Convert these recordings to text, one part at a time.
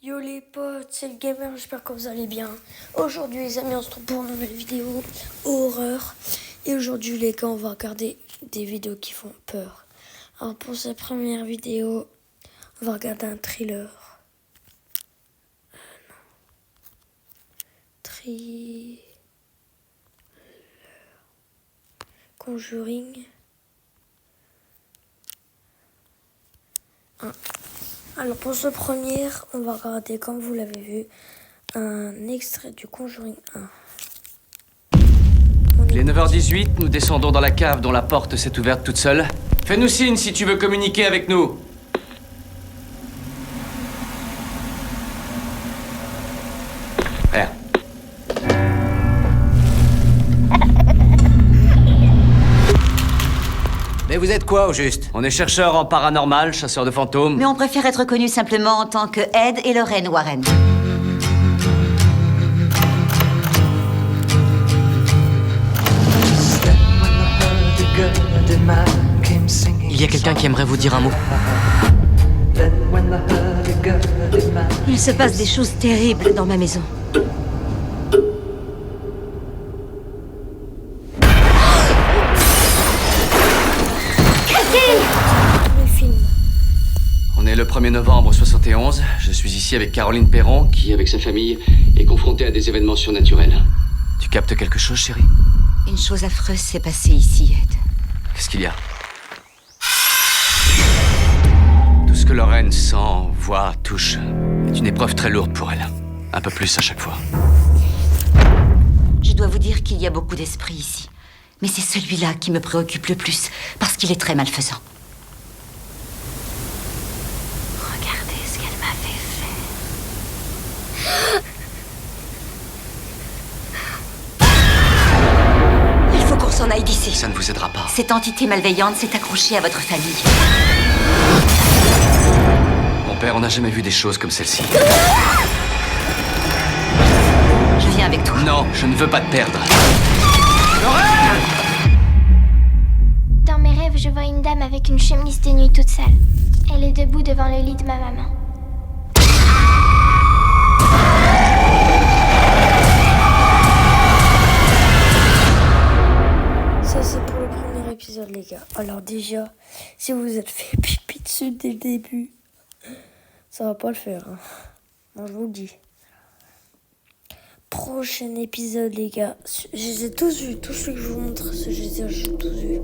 Yo les potes, c'est le gamer, j'espère que vous allez bien. Aujourd'hui les amis, on se retrouve pour une nouvelle vidéo horreur. Et aujourd'hui les gars, on va regarder des vidéos qui font peur. Alors pour cette première vidéo, on va regarder un thriller. Non. Conjuring. Alors pour ce premier, on va regarder, comme vous l'avez vu, un extrait du Conjuring 1. Il est 9h18, nous descendons dans la cave dont la porte s'est ouverte toute seule. Fais-nous signe si tu veux communiquer avec nous. Rien. Mais vous êtes quoi au juste? On est chercheurs en paranormal, chasseurs de fantômes. Mais on préfère être connu simplement en tant que Ed et Lorraine Warren. Il y a quelqu'un qui aimerait vous dire un mot. Il se passe des choses terribles dans ma maison. Le film. On est le 1er novembre 71. Je suis ici avec Caroline Perron, qui, avec sa famille, est confrontée à des événements surnaturels. Tu captes quelque chose, chérie? Une chose affreuse s'est passée ici, Ed. Qu'est-ce qu'il y a? Tout ce que Lorraine sent, voit, touche est une épreuve très lourde pour elle. Un peu plus à chaque fois. Je dois vous dire qu'il y a beaucoup d'esprits ici. Mais c'est celui-là qui me préoccupe le plus, parce qu'il est très malfaisant. Regardez ce qu'elle m'avait fait. Il faut qu'on s'en aille d'ici. Ça ne vous aidera pas. Cette entité malveillante s'est accrochée à votre famille. Mon père, on n'a jamais vu des choses comme celle-ci. Je viens avec toi. Non, je ne veux pas te perdre. Dans mes rêves, je vois une dame avec une chemise de nuit toute sale. Elle est debout devant le lit de ma maman. Ça c'est pour le premier épisode les gars. Alors déjà, si vous vous êtes fait pipi dessus dès le début, ça va pas le faire. Hein. Moi je vous le dis. Prochain épisode les gars. Je les ai tous vus. Tous ceux que je vous montre, j'ai tous vus.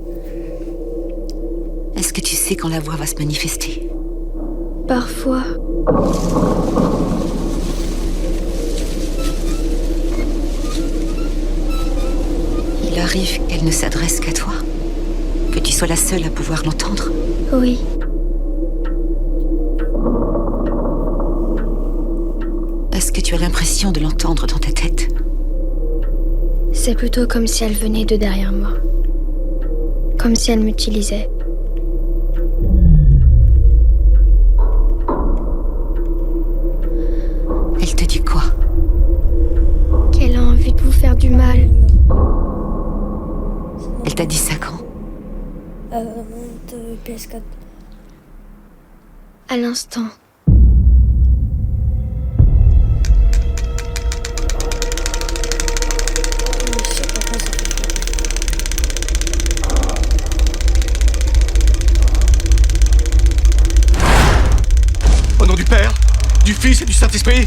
Est-ce que tu sais quand la voix va se manifester? Parfois, Il arrive qu'elle ne s'adresse qu'à toi? Que tu sois la seule à pouvoir l'entendre? oui. Est-ce que tu as l'impression de l'entendre dans ta tête? C'est plutôt comme si elle venait de derrière moi. Comme si elle m'utilisait. Elle te dit quoi? Qu'elle a envie de vous faire du mal. Elle t'a dit ça quand? Monte PS4. À l'instant. Je sais pas quoi ça fait. Au nom du Père, du Fils et du Saint-Esprit.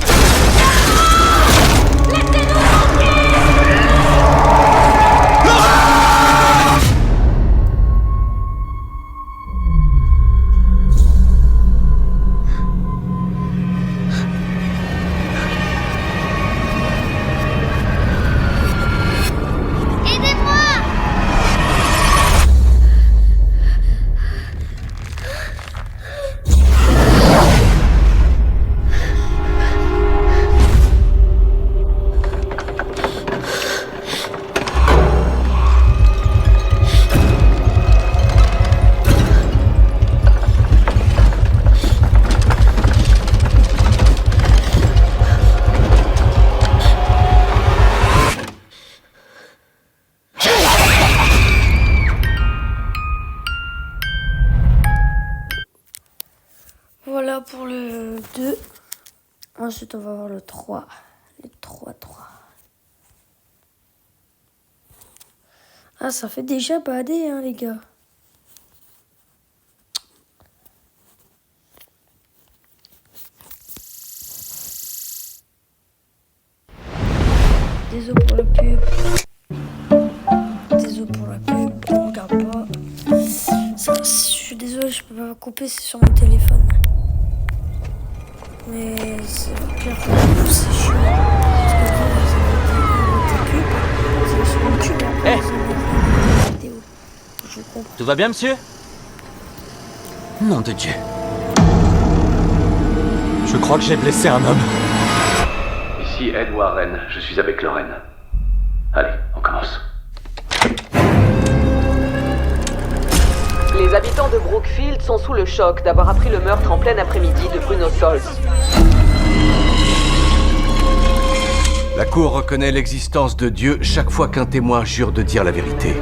Voilà pour le 2. Ensuite, on va voir le 3. Le 3-3. Ah, ça fait déjà bader, hein, les gars. Désolé pour la pub. Désolé pour la pub. On regarde pas. Je suis désolé, je peux pas couper, c'est sur mon téléphone. Mais c'est clair que c'est chiant. Parce que quand vous avez des pubs, c'est sur YouTube. Après, vous avez des vidéos. Je comprends. Tout va bien, monsieur? Nom de Dieu. Je crois que j'ai blessé un homme. Ici Ed Warren, je suis avec Lorraine. Allez, on commence. Les habitants de Brookfield sont sous le choc d'avoir appris le meurtre en plein après-midi de Bruno Sols. La Cour reconnaît l'existence de Dieu chaque fois qu'un témoin jure de dire la vérité.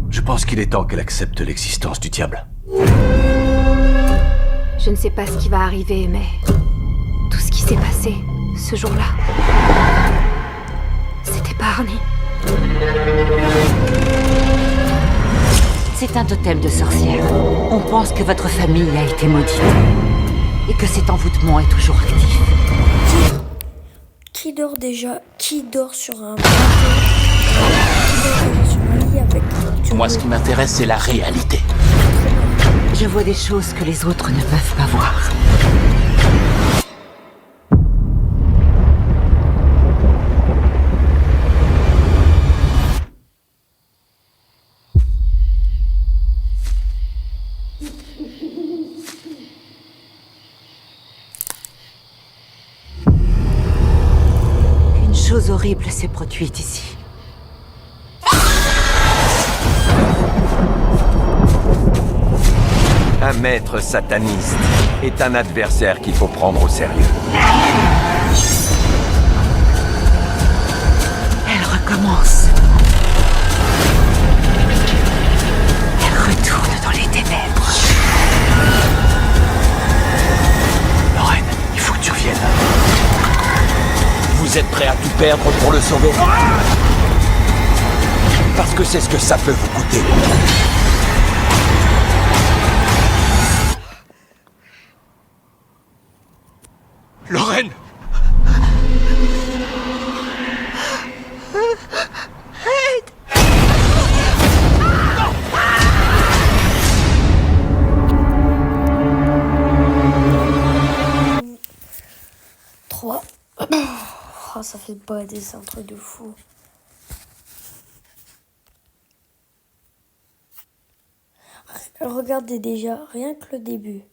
Je pense qu'il est temps qu'elle accepte l'existence du diable. Je ne sais pas ce qui va arriver, mais tout ce qui s'est passé ce jour-là, c'était pas Arnie. C'est un totem de sorcière. On pense que votre famille a été maudite. Et que cet envoûtement est toujours actif. Qui dort déjà? Qui dort sur un bateau? Qui dort sur un lit avec... Moi, ce qui m'intéresse, c'est la réalité. Je vois des choses que les autres ne peuvent pas voir. Une chose horrible s'est produite ici. Un maître sataniste est un adversaire qu'il faut prendre au sérieux. Elle recommence. Elle retourne dans les ténèbres. Lorraine, il faut que tu reviennes. Vous êtes prêt à tout perdre pour le sauver? Parce que c'est ce que ça peut vous coûter. Lorraine! Trois. Oh, ça fait bader, c'est un truc de fou. Regardez déjà, rien que le début.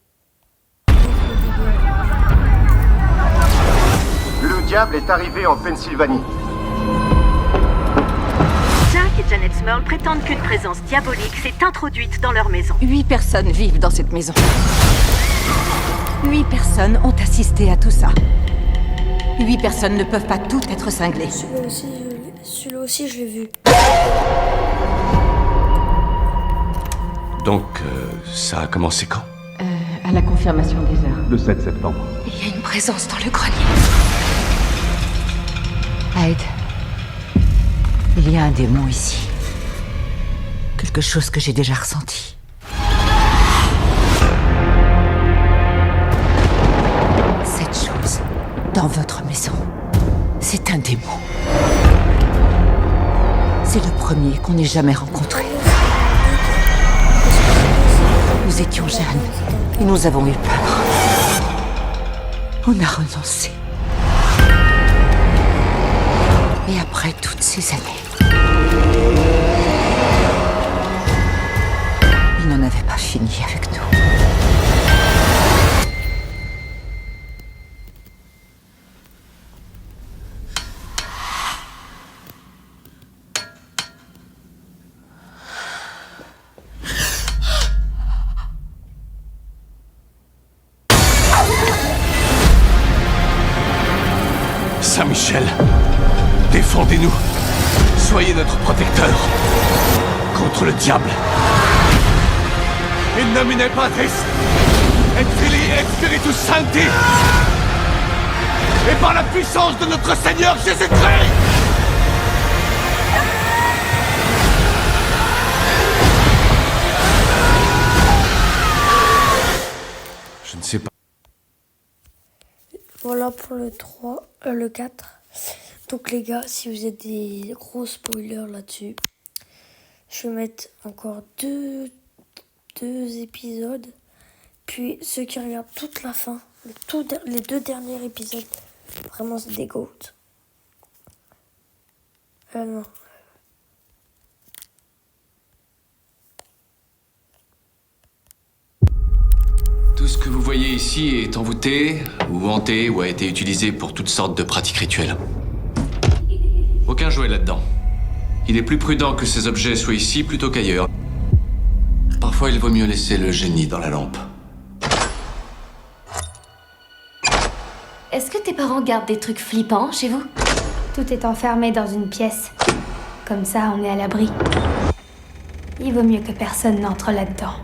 Le diable est arrivé en Pennsylvanie. Jack et Janet Smurl prétendent qu'une présence diabolique s'est introduite dans leur maison. 8 personnes vivent dans cette maison. 8 personnes ont assisté à tout ça. 8 personnes ne peuvent pas toutes être cinglées. Celui-là aussi, je l'ai vu. Donc, ça a commencé quand? À la confirmation des heures. Le 7 septembre. Il y a une présence dans le grenier. Hyde, il y a un démon ici. Quelque chose que j'ai déjà ressenti. Cette chose, dans votre maison, c'est un démon. C'est le premier qu'on ait jamais rencontré. Nous étions jeunes et nous avons eu peur. On a renoncé. Et après toutes ces années, il n'en avait pas fini avec nous. Saint-Michel, défendez-nous. Soyez notre protecteur contre le diable. Il ne pas triste. Et Filii et Spiritus Sancti. Et par la puissance de notre Seigneur Jésus-Christ. Je ne sais pas. Voilà pour le 4. Donc les gars, si vous êtes des gros spoilers là-dessus, je vais mettre encore deux épisodes. Puis ceux qui regardent toute la fin, les 2 derniers épisodes, vraiment c'est des goats. Non. Tout ce que vous voyez ici est envoûté, ou hanté, ou a été utilisé pour toutes sortes de pratiques rituelles. Aucun jouet là-dedans. Il est plus prudent que ces objets soient ici plutôt qu'ailleurs. Parfois, il vaut mieux laisser le génie dans la lampe. Est-ce que tes parents gardent des trucs flippants chez vous? Tout est enfermé dans une pièce. Comme ça, on est à l'abri. Il vaut mieux que personne n'entre là-dedans.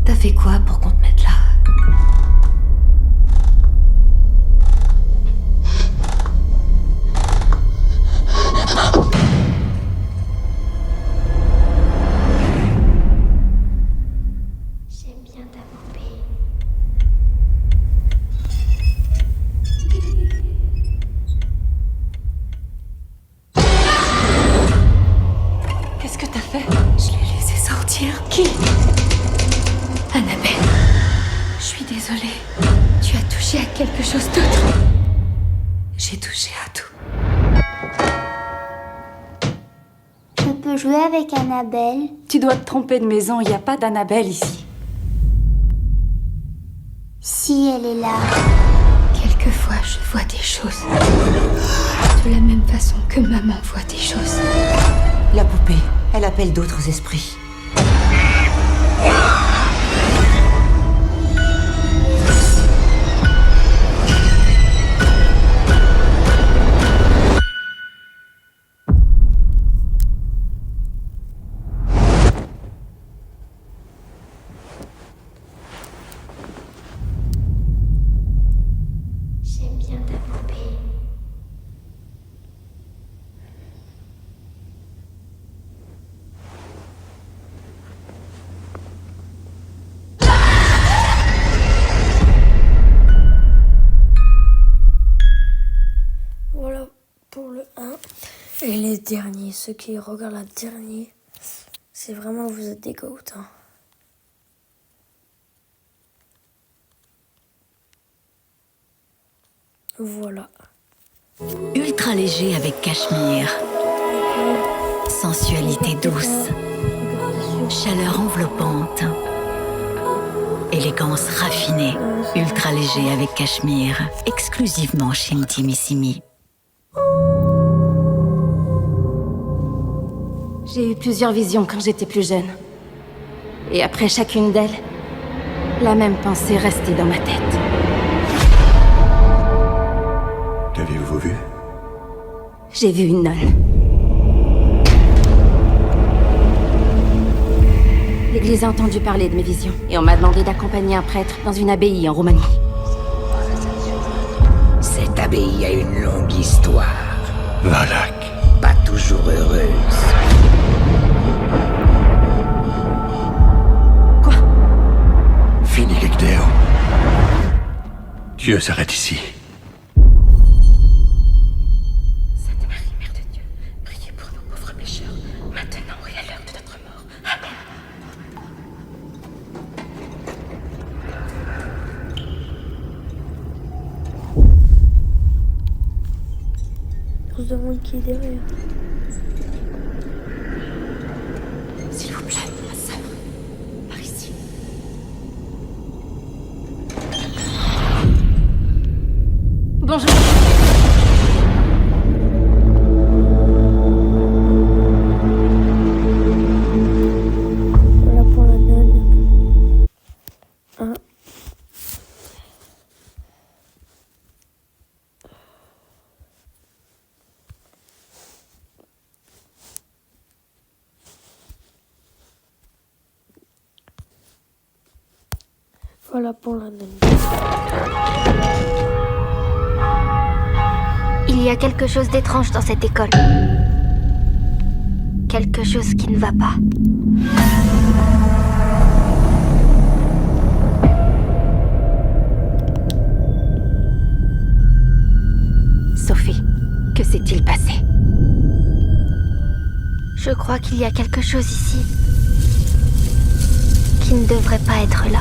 T'as fait quoi pour qu'on te mette là? J'aime bien ta poupée. Qu'est-ce que t'as fait? Je l'ai laissé sortir. Qui? Annabelle. Je suis désolée. Tu as touché à quelque chose d'autre. J'ai touché à tout. Je peux jouer avec Annabelle? Tu dois te tromper de maison, il n'y a pas d'Annabelle ici. Si elle est là. Quelquefois, je vois des choses. De la même façon que maman voit des choses. La poupée, elle appelle d'autres esprits. J'aime bien ta poupée. Voilà pour le 1. Et les derniers, ceux qui regardent la dernière, c'est vraiment vous êtes des goats. Hein. Voilà. Ultra léger avec cachemire. Sensualité douce. Chaleur enveloppante. Élégance raffinée. Ultra léger avec cachemire. Exclusivement chez Intimissimi. J'ai eu plusieurs visions quand j'étais plus jeune. Et après chacune d'elles, la même pensée restait dans ma tête. Qu'avez-vous vu? J'ai vu une nonne. L'église a entendu parler de mes visions et on m'a demandé d'accompagner un prêtre dans une abbaye en Roumanie. Cette abbaye a une longue histoire. Valak. Pas toujours heureuse. Quoi? Fini l'Ecdéo. Dieu s'arrête ici. Sainte Marie, Mère de Dieu, priez pour nous pauvres pécheurs, maintenant et à l'heure de notre mort. Amen. On se demande qui est derrière. S'il vous plaît, ma sœur, par ici. Bonjour. Voilà pour la nonne. Voilà pour l'analyse. Il y a quelque chose d'étrange dans cette école. Quelque chose qui ne va pas. Sophie, que s'est-il passé? Je crois qu'il y a quelque chose ici qui ne devrait pas être là.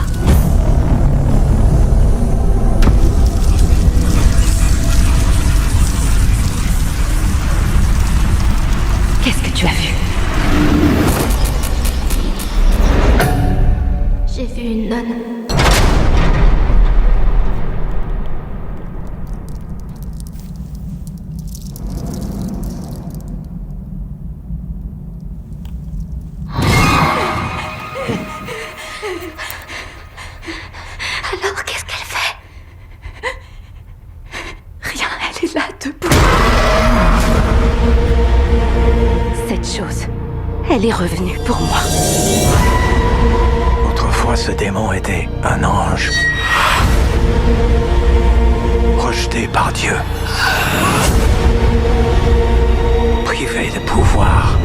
Qu'est-ce que tu as vu? J'ai vu une nonne. Alors, qu'est-ce qu'elle fait? Rien, elle est là, debout. Cette chose, elle est revenue pour moi. Autrefois, ce démon était un ange. Rejeté par Dieu. Privé de pouvoir.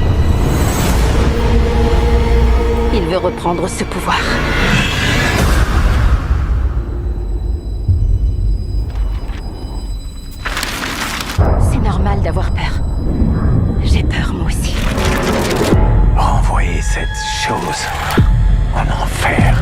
Il veut reprendre ce pouvoir. C'est normal d'avoir peur. J'ai peur, moi aussi. Renvoyer cette chose en enfer.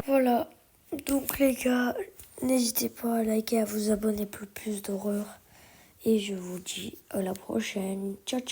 Voilà. Donc les gars, n'hésitez pas à liker, à vous abonner pour plus d'horreur. Et je vous dis à la prochaine. Ciao ciao.